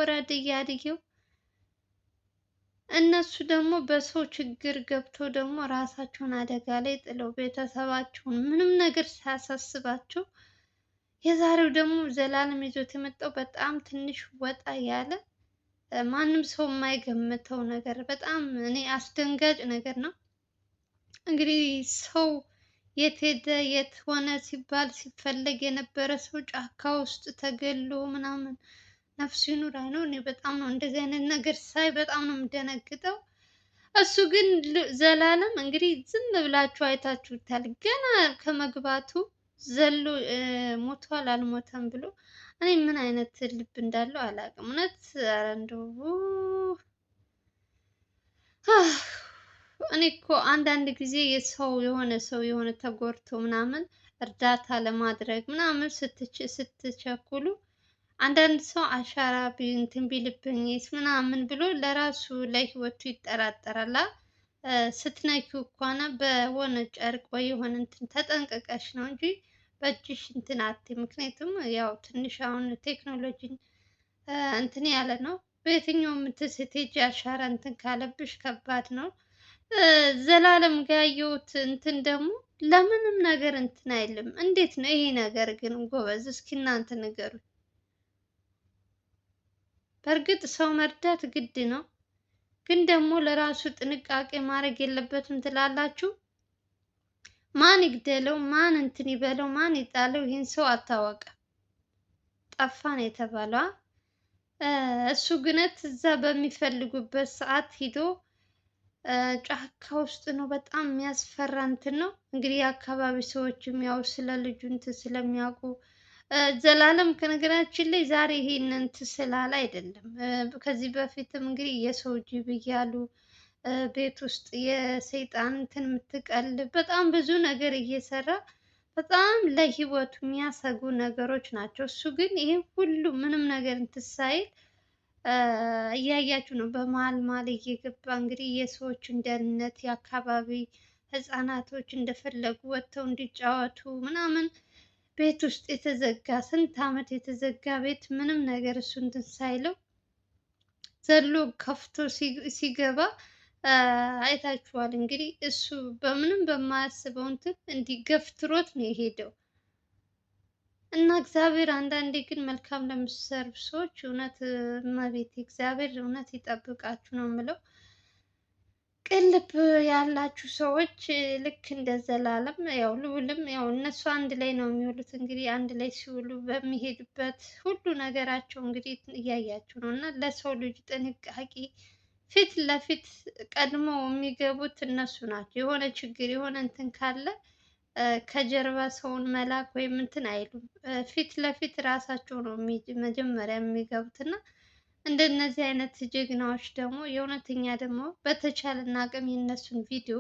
ውረድ እያድየው እነሱ ደግሞ በሰው ችግር ገብተው ደግሞ ራሳቸውን አደጋ ላይ ጥለው ቤተሰባቸውን ምንም ነገር ሳያሳስባቸው። የዛሬው ደግሞ ዘላለም ይዞት የመጣው በጣም ትንሽ ወጣ ያለ ማንም ሰው የማይገምተው ነገር በጣም እኔ አስደንጋጭ ነገር ነው። እንግዲህ ሰው የት ሄደ የት ሆነ ሲባል ሲፈለግ የነበረ ሰው ጫካ ውስጥ ተገሎ ምናምን ነፍሱ ይኑር አይነው። እኔ በጣም ነው እንደዚህ አይነት ነገር ሳይ በጣም ነው የምደነግጠው። እሱ ግን ዘላለም እንግዲህ ዝም ብላችሁ አይታችሁታል። ገና ከመግባቱ ዘሎ ሞቷል አልሞተም ብሎ እኔ ምን አይነት ልብ እንዳለው አላውቅም። እውነት ኧረ እንደው እኔ እኮ አንዳንድ ጊዜ የሆነ ሰው የሆነ ተጎድቶ ምናምን እርዳታ ለማድረግ ምናምን ስትቸኩሉ አንዳንድ ሰው አሻራ እንትን ቢልብኝስ ምናምን ብሎ ለራሱ ለህይወቱ ይጠራጠራል። ስትነኪው እንኳን በሆነ ጨርቅ ወይ የሆነ እንትን ተጠንቀቀሽ ነው እንጂ በእጅሽ እንትን አትይ። ምክንያቱም ያው ትንሽ አሁን ቴክኖሎጂን እንትን ያለ ነው። በየትኛውም ስትሄጂ አሻራ እንትን ካለብሽ ከባድ ነው። ዘላለም ጋር ያየሁት እንትን ደግሞ ለምንም ነገር እንትን አይልም። እንዴት ነው ይሄ ነገር ግን ጎበዝ? እስኪ እናንተ ንገሩኝ። በእርግጥ ሰው መርዳት ግድ ነው፣ ግን ደግሞ ለራሱ ጥንቃቄ ማድረግ የለበትም ትላላችሁ? ማን ይግደለው፣ ማን እንትን ይበለው፣ ማን ይጣለው? ይህን ሰው አታወቀም፣ ጠፋ ነው የተባለው። እሱ ግነት እዛ በሚፈልጉበት ሰዓት ሂዶ ጫካ ውስጥ ነው። በጣም የሚያስፈራ እንትን ነው። እንግዲህ የአካባቢ ሰዎችም ያው ስለ ልጁ እንትን ስለሚያውቁ ዘላለም ከነገራችን ላይ ዛሬ ይሄንን እንትን ስላለ አይደለም። ከዚህ በፊትም እንግዲህ የሰው ጅብ እያሉ ቤት ውስጥ የሰይጣን እንትን የምትቀልብ በጣም ብዙ ነገር እየሰራ በጣም ለህይወቱ የሚያሰጉ ነገሮች ናቸው። እሱ ግን ይሄ ሁሉ ምንም ነገር እንትን ሳይል እያያችሁ ነው። በመሀል መሀል እየገባ እንግዲህ የሰዎችን ደህንነት የአካባቢ ህፃናቶች እንደፈለጉ ወጥተው እንዲጫወቱ ምናምን ቤት ውስጥ የተዘጋ ስንት ዓመት የተዘጋ ቤት ምንም ነገር እሱ እንትን ሳይለው ዘሎ ከፍቶ ሲገባ አይታችኋል። እንግዲህ እሱ በምንም በማያስበው እንትን እንዲህ ገፍትሮት ነው የሄደው። እና እግዚአብሔር አንዳንዴ ግን መልካም ለምትሰሩ ሰዎች እውነት እመቤቴ እግዚአብሔር እውነት ይጠብቃችሁ ነው የምለው። ቅን ልብ ያላችሁ ሰዎች ልክ እንደ ዘላለም ያው ልዑልም ያው እነሱ አንድ ላይ ነው የሚውሉት። እንግዲህ አንድ ላይ ሲውሉ በሚሄዱበት ሁሉ ነገራቸው እንግዲህ እያያችሁ ነው። እና ለሰው ልጅ ጥንቃቄ ፊት ለፊት ቀድመው የሚገቡት እነሱ ናቸው። የሆነ ችግር የሆነ እንትን ካለ ከጀርባ ሰውን መላክ ወይም እንትን አይሉም። ፊት ለፊት ራሳቸው ነው መጀመሪያ የሚገቡት። እና እንደነዚህ አይነት ጀግናዎች ደግሞ የእውነተኛ ደግሞ በተቻለን አቅም የነሱን ቪዲዮ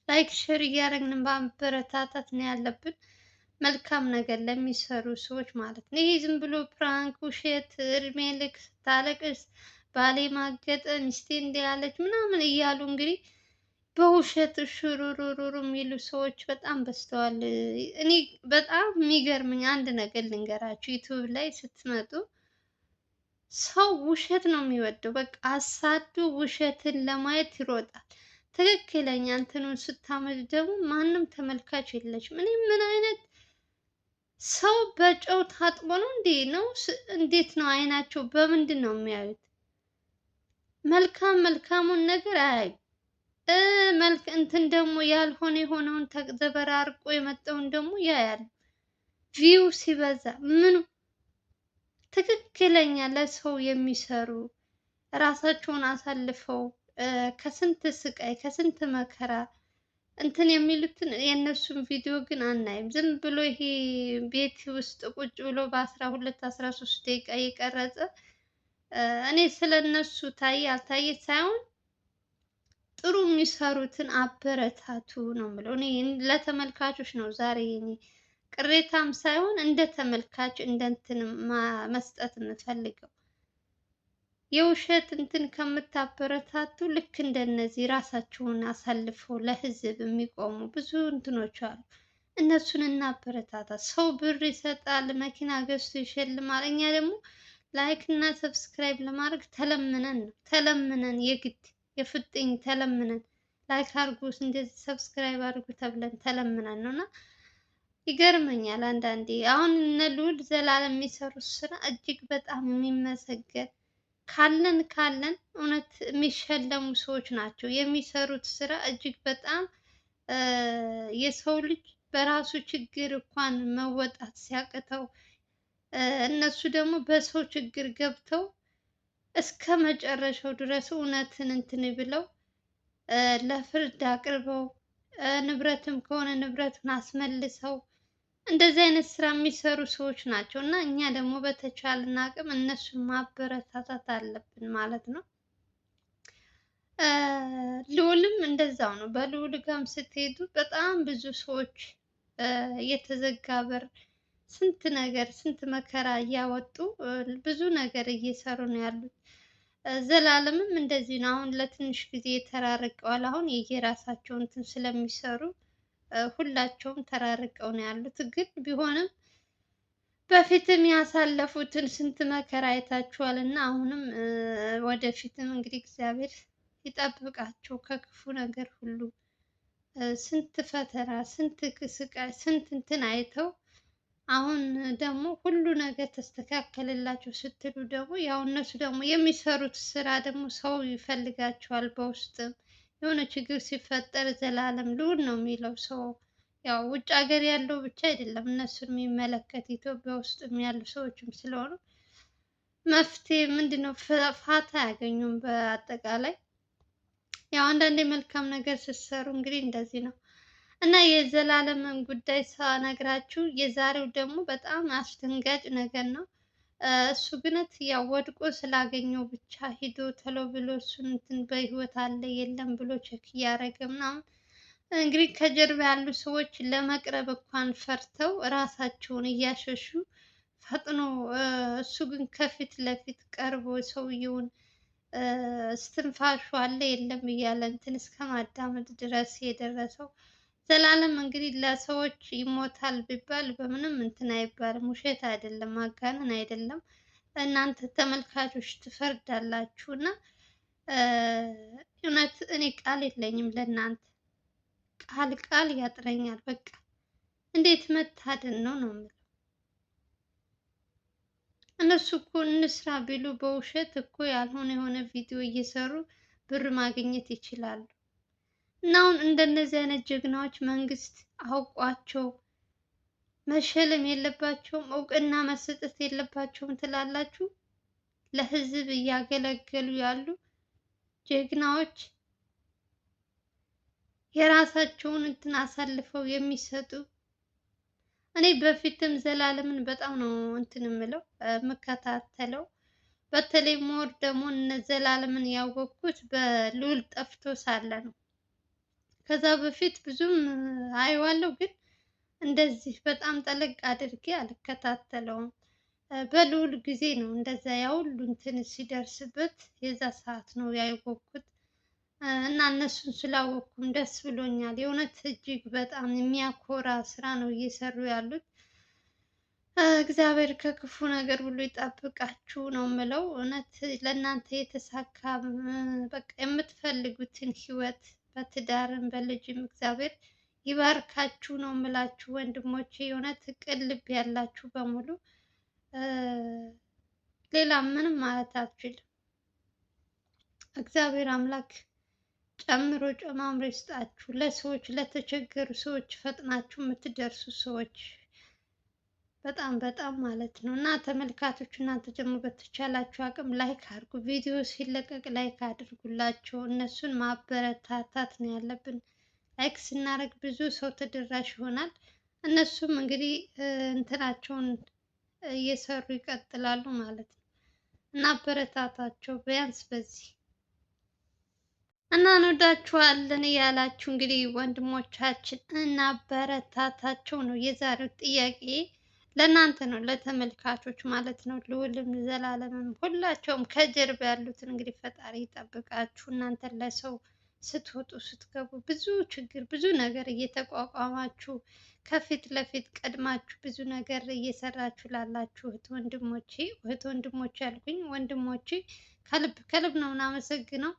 ላይክ ሼር እያደረግን ማበረታታት ነው ያለብን። መልካም ነገር ለሚሰሩ ሰዎች ማለት ነው። ይሄ ዝም ብሎ ፕራንክ ውሸት እድሜ ልክ ስታለቅስ ባሌ ማገጠ ሚስቴ እንዲህ ያለች ምናምን እያሉ እንግዲህ በውሸት ሽሩሩሩሩ የሚሉ ሰዎች በጣም በዝተዋል። እኔ በጣም የሚገርምኝ አንድ ነገር ልንገራችሁ። ዩቲዩብ ላይ ስትመጡ ሰው ውሸት ነው የሚወደው። በቃ አሳዱ ውሸትን ለማየት ይሮጣል። ትክክለኛ እንትኑን ስታመጭ ደግሞ ማንም ተመልካች የለችም። እኔ ምን አይነት ሰው በጨው ታጥቦ ነው እንዴ ነው? እንዴት ነው አይናቸው በምንድን ነው የሚያዩት? መልካሙን ነገር አያዩ። መልክ እንትን ደግሞ ያልሆነ የሆነውን ተዘበራርቆ የመጣውን ደግሞ ያያል። ቪው ሲበዛ ምኑ ትክክለኛ ለሰው የሚሰሩ ራሳቸውን አሳልፈው ከስንት ስቃይ ከስንት መከራ እንትን የሚሉትን የእነሱን ቪዲዮ ግን አናይም። ዝም ብሎ ይሄ ቤት ውስጥ ቁጭ ብሎ በ12 13 ደቂቃ እየቀረጸ እኔ ስለነሱ ታየ አልታየ ሳይሆን ጥሩ የሚሰሩትን አበረታቱ ነው የምለው። እኔ ለተመልካቾች ነው ዛሬ እኔ ቅሬታም ሳይሆን እንደ ተመልካች እንደ እንትን መስጠት የምፈልገው። የውሸት እንትን ከምታበረታቱ ልክ እንደነዚህ ራሳቸውን አሳልፈው ለህዝብ የሚቆሙ ብዙ እንትኖች አሉ። እነሱን እናበረታታ። ሰው ብር ይሰጣል፣ መኪና ገዝቶ ይሸልማል። እኛ ደግሞ ላይክ እና ሰብስክራይብ ለማድረግ ተለምነን ነው ተለምነን የግድ የፍጥኝ ተለምነን ላይክ አድርጉ እንደዚህ ሰብስክራይብ አድርጉ ተብለን ተለምነን ነው። እና ይገርመኛል አንዳንዴ አሁን እነ ልዑል ዘላለም የሚሰሩት ስራ እጅግ በጣም የሚመሰገን ካለን እውነት የሚሸለሙ ሰዎች ናቸው። የሚሰሩት ስራ እጅግ በጣም የሰው ልጅ በራሱ ችግር እንኳን መወጣት ሲያቅተው እነሱ ደግሞ በሰው ችግር ገብተው እስከ መጨረሻው ድረስ እውነትን እንትን ብለው ለፍርድ አቅርበው ንብረትም ከሆነ ንብረቱን አስመልሰው እንደዚህ አይነት ስራ የሚሰሩ ሰዎች ናቸው። እና እኛ ደግሞ በተቻለን አቅም እነሱን ማበረታታት አለብን ማለት ነው። ልዑልም እንደዛው ነው። በልዑል ጋርም ስትሄዱ በጣም ብዙ ሰዎች የተዘጋ በር ስንት ነገር ስንት መከራ እያወጡ ብዙ ነገር እየሰሩ ነው ያሉት። ዘላለምም እንደዚህ ነው። አሁን ለትንሽ ጊዜ ተራርቀዋል። አሁን የየራሳቸው እንትን ስለሚሰሩ ሁላቸውም ተራርቀው ነው ያሉት። ግን ቢሆንም በፊትም ያሳለፉትን ስንት መከራ አይታችኋል እና አሁንም ወደፊትም እንግዲህ እግዚአብሔር ይጠብቃቸው ከክፉ ነገር ሁሉ። ስንት ፈተና ስንት ስቃይ ስንት እንትን አይተው አሁን ደግሞ ሁሉ ነገር ተስተካከለላቸው ስትሉ ደግሞ ያው እነሱ ደግሞ የሚሰሩት ስራ ደግሞ ሰው ይፈልጋቸዋል። በውስጥም የሆነ ችግር ሲፈጠር ዘላለም ልዑል ነው የሚለው ሰው። ያው ውጭ ሀገር ያለው ብቻ አይደለም እነሱን የሚመለከት ኢትዮጵያ ውስጥም ያሉ ሰዎችም ስለሆኑ መፍትሄ ምንድነው ፋታ አያገኙም። በአጠቃላይ ያው አንዳንዴ መልካም ነገር ስትሰሩ እንግዲህ እንደዚህ ነው። እና የዘላለምን ጉዳይ ሳነግራችሁ የዛሬው ደግሞ በጣም አስደንጋጭ ነገር ነው። እሱ ግነት ያው ወድቆ ስላገኘው ብቻ ሂዶ ቶሎ ብሎ እሱን እንትን በህይወት አለ የለም ብሎ ቼክ እያደረገ ምናምን እንግዲህ ከጀርባ ያሉ ሰዎች ለመቅረብ እንኳን ፈርተው ራሳቸውን እያሸሹ ፈጥኖ እሱ ግን ከፊት ለፊት ቀርቦ ሰውየውን እስትንፋሹ አለ የለም እያለ እንትን እስከ ማዳመጥ ድረስ የደረሰው ዘላለም እንግዲህ ለሰዎች ይሞታል ቢባል በምንም እንትን አይባልም። ውሸት አይደለም፣ ማጋነን አይደለም። እናንተ ተመልካቾች ትፈርዳላችሁ። እና እውነት እኔ ቃል የለኝም ለእናንተ ቃል ያጥረኛል። በቃ እንዴት መታደል ነው ነው የምለው። እነሱ እኮ እንስራ ቢሉ በውሸት እኮ ያልሆነ የሆነ ቪዲዮ እየሰሩ ብር ማግኘት ይችላሉ። እና አሁን እንደነዚህ አይነት ጀግናዎች መንግስት አውቋቸው መሸለም የለባቸውም፣ እውቅና መሰጠት የለባቸውም ትላላችሁ? ለህዝብ እያገለገሉ ያሉ ጀግናዎች የራሳቸውን እንትን አሳልፈው የሚሰጡ። እኔ በፊትም ዘላለምን በጣም ነው እንትን የምለው የምከታተለው። በተለይ ሞር ደግሞ እነ ዘላለምን ያወቅኩት በልዑል ጠፍቶ ሳለ ነው። ከዛ በፊት ብዙም አየዋለሁ፣ ግን እንደዚህ በጣም ጠለቅ አድርጌ አልከታተለውም። በልዑል ጊዜ ነው እንደዛ ያ ሁሉ እንትን ሲደርስበት የዛ ሰዓት ነው ያወቅኩት። እና እነሱን ስላወቅኩም ደስ ብሎኛል። የእውነት እጅግ በጣም የሚያኮራ ስራ ነው እየሰሩ ያሉት። እግዚአብሔር ከክፉ ነገር ሁሉ ይጠብቃችሁ ነው የምለው። እውነት ለእናንተ የተሳካ በቃ የምትፈልጉትን ህይወት በትዳርም በልጅም እግዚአብሔር ይባርካችሁ ነው የምላችሁ ወንድሞቼ። የእውነት ቅን ልብ ያላችሁ በሙሉ ሌላ ምንም ማለት አልችልም። እግዚአብሔር አምላክ ጨምሮ ጨማምሮ ይስጣችሁ። ለሰዎች ለተቸገሩ ሰዎች ፈጥናችሁ የምትደርሱ ሰዎች በጣም ማለት ነው። እና ተመልካቾች እናንተ ደግሞ በተቻላችሁ አቅም ላይክ አድርጉ። ቪዲዮ ሲለቀቅ ላይክ አድርጉላቸው። እነሱን ማበረታታት ነው ያለብን። ላይክ ስናደርግ ብዙ ሰው ተደራሽ ይሆናል። እነሱም እንግዲህ እንትናቸውን እየሰሩ ይቀጥላሉ ማለት ነው። እና አበረታታቸው ቢያንስ በዚህ እና እንወዳችኋለን እያላችሁ እንግዲህ ወንድሞቻችን እናበረታታቸው ነው የዛሬው ጥያቄ። ለእናንተ ነው ለተመልካቾች ማለት ነው። ልዑልም ዘላለምም ሁላቸውም ከጀርባ ያሉትን እንግዲህ ፈጣሪ ይጠብቃችሁ። እናንተ ለሰው ስትወጡ ስትገቡ ብዙ ችግር ብዙ ነገር እየተቋቋማችሁ ከፊት ለፊት ቀድማችሁ ብዙ ነገር እየሰራችሁ ላላችሁ እህት ወንድሞቼ ያልኩኝ ወንድሞቼ ከልብ ከልብ ነው የምናመሰግነው።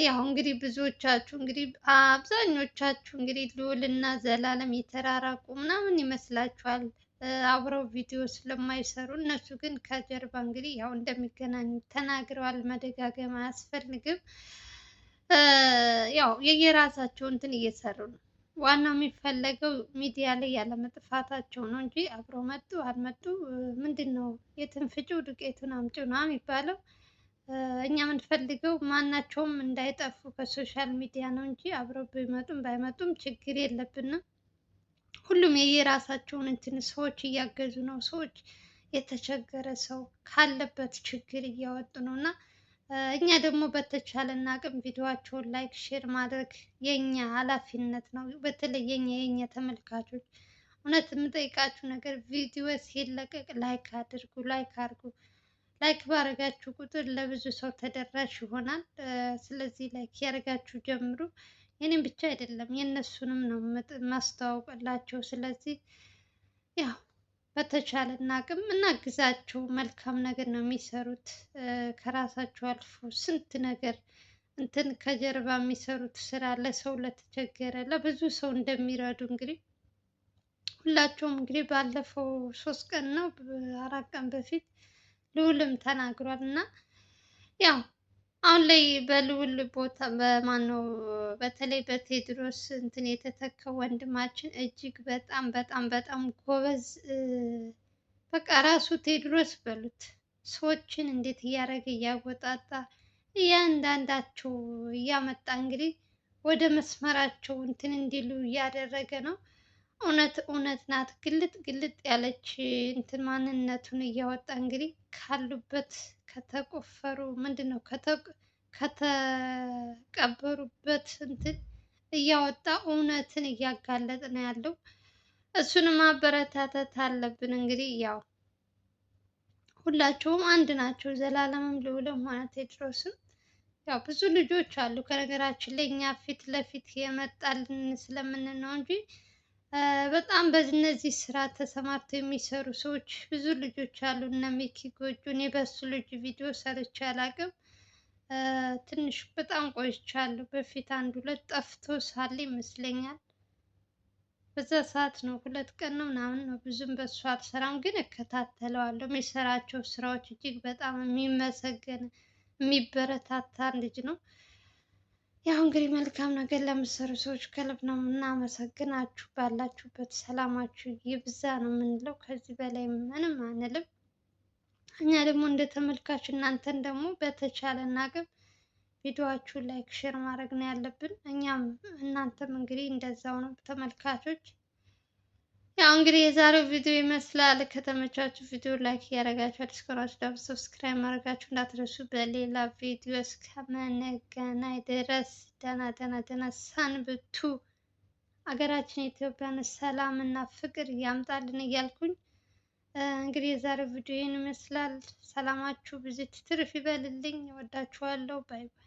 ያው እንግዲህ ብዙዎቻችሁ እንግዲህ አብዛኞቻችሁ እንግዲህ ልዑል እና ዘላለም የተራራቁ ምናምን ይመስላችኋል አብረው ቪዲዮ ስለማይሰሩ። እነሱ ግን ከጀርባ እንግዲህ ያው እንደሚገናኙ ተናግረዋል። መደጋገም አያስፈልግም። ያው የየራሳቸው እንትን እየሰሩ ነው። ዋናው የሚፈለገው ሚዲያ ላይ ያለመጥፋታቸው ነው እንጂ አብረው መጡ አልመጡ ምንድን ነው የትንፍጪው ዱቄቱን አምጪው ነው የሚባለው። እኛ የምንፈልገው ማናቸውም እንዳይጠፉ ከሶሻል ሚዲያ ነው እንጂ አብረው ቢመጡም ባይመጡም ችግር የለብንም። ሁሉም የየራሳቸውን እንትን ሰዎች እያገዙ ነው። ሰዎች የተቸገረ ሰው ካለበት ችግር እያወጡ ነው እና እኛ ደግሞ በተቻለን አቅም ቪዲዮዋቸውን ላይክ ሼር ማድረግ የኛ ኃላፊነት ነው። በተለይ የኛ ተመልካቾች እውነት የምጠይቃችሁ ነገር ቪዲዮ ሲለቀቅ ላይክ አድርጉ፣ ላይክ አድርጉ። ላይክ ባረጋችሁ ቁጥር ለብዙ ሰው ተደራሽ ይሆናል። ስለዚህ ላይክ ያደርጋችሁ ጀምሩ። የኔም ብቻ አይደለም የእነሱንም ነው ማስተዋወቅላቸው። ስለዚህ ያው በተቻለን አቅም እናግዛቸው። መልካም ነገር ነው የሚሰሩት። ከራሳቸው አልፎ ስንት ነገር እንትን ከጀርባ የሚሰሩት ስራ ለሰው ለተቸገረ ለብዙ ሰው እንደሚረዱ እንግዲህ ሁላቸውም እንግዲህ ባለፈው 3 ቀን ነው 4 ቀን በፊት ልዑልም ተናግሯል እና ያው አሁን ላይ በልዑል ቦታ በማነው በተለይ በቴዎድሮስ እንትን የተተካው ወንድማችን እጅግ በጣም በጣም በጣም ጎበዝ። በቃ ራሱ ቴዎድሮስ በሉት ሰዎችን እንዴት እያደረገ እያወጣጣ እያንዳንዳቸው እያመጣ እንግዲህ ወደ መስመራቸው እንትን እንዲሉ እያደረገ ነው። እውነት እውነት ናት። ግልጥ ግልጥ ያለች እንትን ማንነቱን እያወጣ እንግዲህ ካሉበት ከተቆፈሩ ምንድን ነው ከተቀበሩበት እንትን እያወጣ እውነትን እያጋለጠ ነው ያለው። እሱንም ማበረታታት አለብን። እንግዲህ ያው ሁላቸውም አንድ ናቸው። ዘላለምም ልዑልም ሆነ ቴዎድሮስም ያው ብዙ ልጆች አሉ። ከነገራችን ላይ እኛ ፊት ለፊት የመጣልን ስለምን ነው እንጂ በጣም በእነዚህ ስራ ተሰማርተው የሚሰሩ ሰዎች ብዙ ልጆች አሉ። እነ ሚኪ ጎጆ። እኔ በሱ ልጅ ቪዲዮ ሰርቼ አላውቅም። ትንሽ በጣም ቆይቻለሁ። በፊት 1-2 ጠፍቶ ሳለ ይመስለኛል በዛ ሰዓት ነው 2 ቀን ነው ምናምን ነው። ብዙም በሱ አልሰራም፣ ግን እከታተለዋለሁ። የሚሰራቸው ስራዎች እጅግ በጣም የሚመሰገን የሚበረታታ ልጅ ነው። ያው እንግዲህ መልካም ነገር ለምትሰሩ ሰዎች ከልብ ነው የምናመሰግናችሁ። ባላችሁበት ሰላማችሁ ይብዛ ነው የምንለው። ከዚህ በላይ ምንም አንልም። እኛ ደግሞ እንደ ተመልካች እናንተን ደግሞ በተቻለን አቅም ቪዲዮአችሁ ላይክ ሼር ማድረግ ነው ያለብን። እኛም እናንተም እንግዲህ እንደዛው ነው ተመልካቾች። ያው እንግዲህ የዛሬው ቪዲዮ ይመስላል። ከተመቻችሁ ቪዲዮ ላይክ እያደረጋችሁ አዲስ ከሆናችሁ ደግሞ ሰብስክራይብ ማድረጋችሁ እንዳትረሱ። በሌላ ቪዲዮ እስከምንገናኝ ድረስ ደህና ሰንብቱ። አገራችን ኢትዮጵያን ሰላም እና ፍቅር ያምጣልን እያልኩኝ እንግዲህ የዛሬው ቪዲዮ ይህን ይመስላል። ሰላማችሁ ብዙ ትርፍ ይበልልኝ። እወዳችኋለሁ። ባይ ባይ።